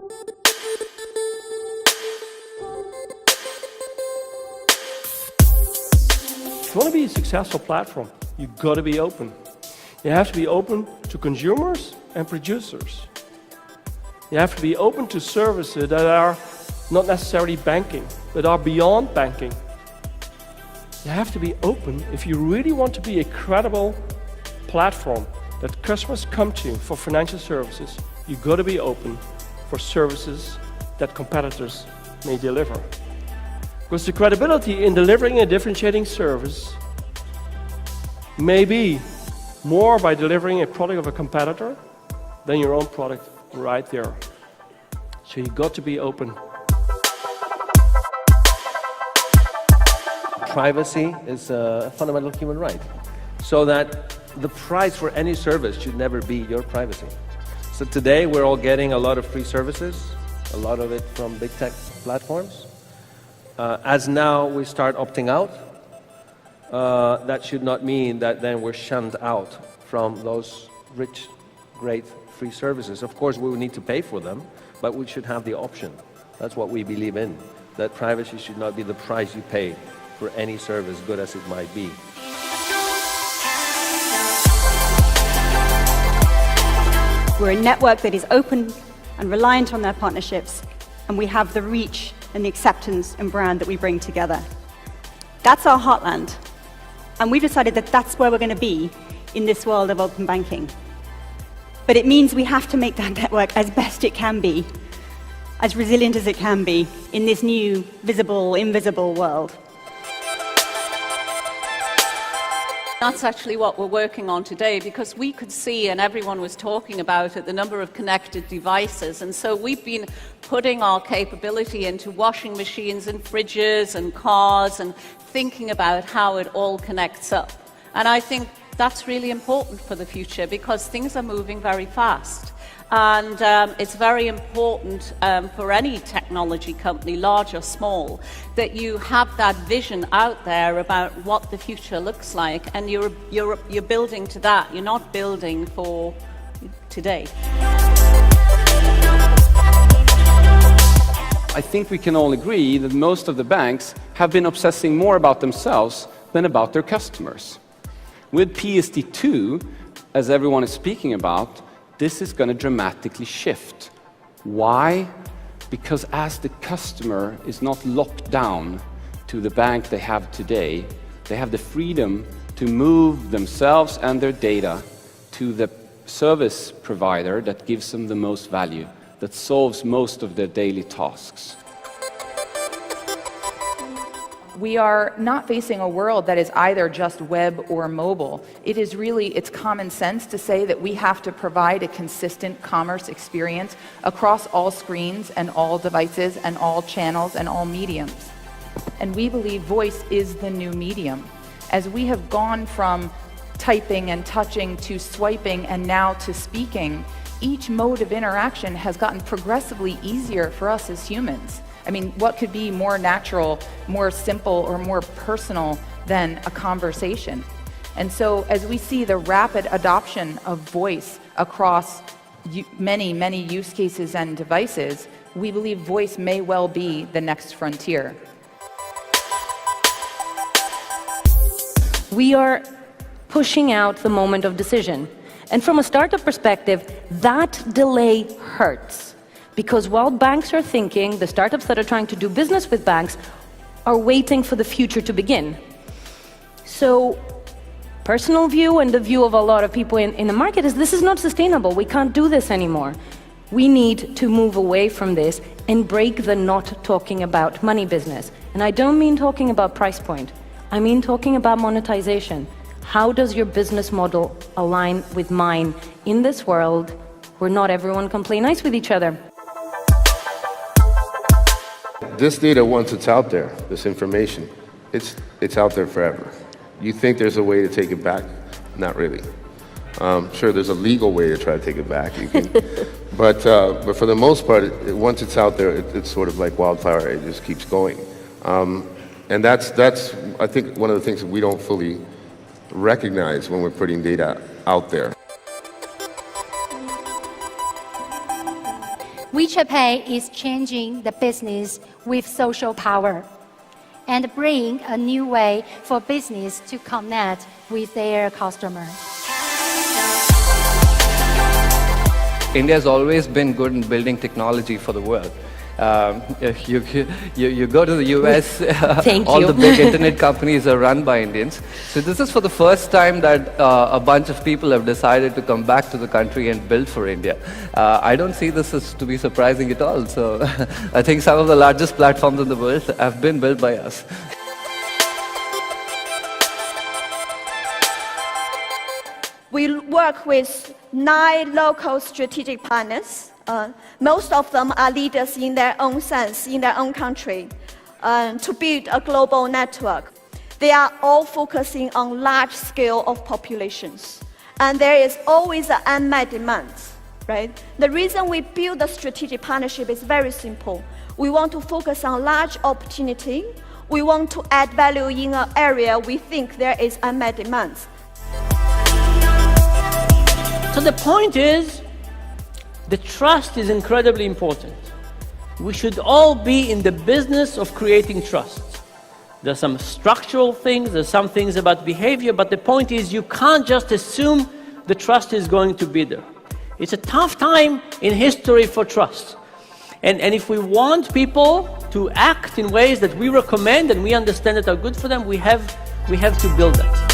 If you want to be a successful platform, you've got to be open. You have to be open to consumers and producers. You have to be open to services that are not necessarily banking, but are beyond banking. You have to be open if you really want to be a credible platform that customers come to for financial services. You've got to be open for services that competitors may deliver. Because the credibility in delivering a differentiating service may be more by delivering a product of a competitor than your own product right there. So you've got to be open. Privacy is a fundamental human right, so that the price for any service should never be your privacy. So today we're all getting a lot of free services, a lot of it from big tech platforms. As now we start opting out, that should not mean that then we're shunned out from those rich, great free services. Of course, we will need to pay for them, but we should have the option. That's what we believe in, that privacy should not be the price you pay for any service, good as it might be. We're a network that is open and reliant on their partnerships, and we have the reach and the acceptance and brand that we bring together. That's our heartland, and we've decided that that's where we're going to be in this world of open banking. But it means we have to make that network as best it can be, as resilient as it can be in this new visible, invisible world. That's actually what we're working on today, because we could see, and everyone was talking about it, the number of connected devices. And so we've been putting our capability into washing machines and fridges and cars and thinking about how it all connects up. And I think that's really important for the future, because things are moving very fast. And it's very important for any technology company, large or small, that you have that vision out there about what the future looks like, and you're building to that. You're not building for today. I think we can all agree that most of the banks have been obsessing more about themselves than about their customers. With PSD2, as everyone is speaking about, this is going to dramatically shift. Why? Because as the customer is not locked down to the bank they have today, they have the freedom to move themselves and their data to the service provider that gives them the most value, that solves most of their daily tasks. We are not facing a world that is either just web or mobile. It's common sense to say that we have to provide a consistent commerce experience across all screens and all devices and all channels and all mediums. And we believe voice is the new medium. As we have gone from typing and touching to swiping and now to speaking, each mode of interaction has gotten progressively easier for us as humans. I mean, what could be more natural, more simple, or more personal than a conversation? And so as we see the rapid adoption of voice across many, many use cases and devices, we believe voice may well be the next frontier. We are pushing out the moment of decision. And from a startup perspective, that delay hurts. Because while banks are thinking, the startups that are trying to do business with banks are waiting for the future to begin. So, personal view and the view of a lot of people in the market is this is not sustainable. We can't do this anymore. We need to move away from this and break the not talking about money business. And I don't mean talking about price point. I mean talking about monetization. How does your business model align with mine in this world where not everyone can play nice with each other? This data, once it's out there, this information, it's out there forever. You think there's a way to take it back? Not really. Sure, there's a legal way to try to take it back. You can, but for the most part, once it's out there, it's sort of like wildfire. It just keeps going. And that's I think one of the things that we don't fully recognize when we're putting data out there. WeChat Pay is changing the business with social power and bring a new way for business to connect with their customers. India has always been good in building technology for the world. You go to the US, all the big internet companies are run by Indians. So this is for the first time that a bunch of people have decided to come back to the country and build for India. I don't see this as to be surprising at all. So I think some of the largest platforms in the world have been built by us. We work with 9 local strategic partners. Most of them are leaders in their own sense, in their own country, to build a global network. They are all focusing on large scale of populations. And there is always an unmet demand, right? The reason we build a strategic partnership is very simple. We want to focus on large opportunity. We want to add value in an area we think there is unmet demand. So the point is, the trust is incredibly important. We should all be in the business of creating trust. There's some structural things, there's some things about behavior, but the point is you can't just assume the trust is going to be there. It's a tough time in history for trust. And if we want people to act in ways that we recommend and we understand that are good for them, we have to build that.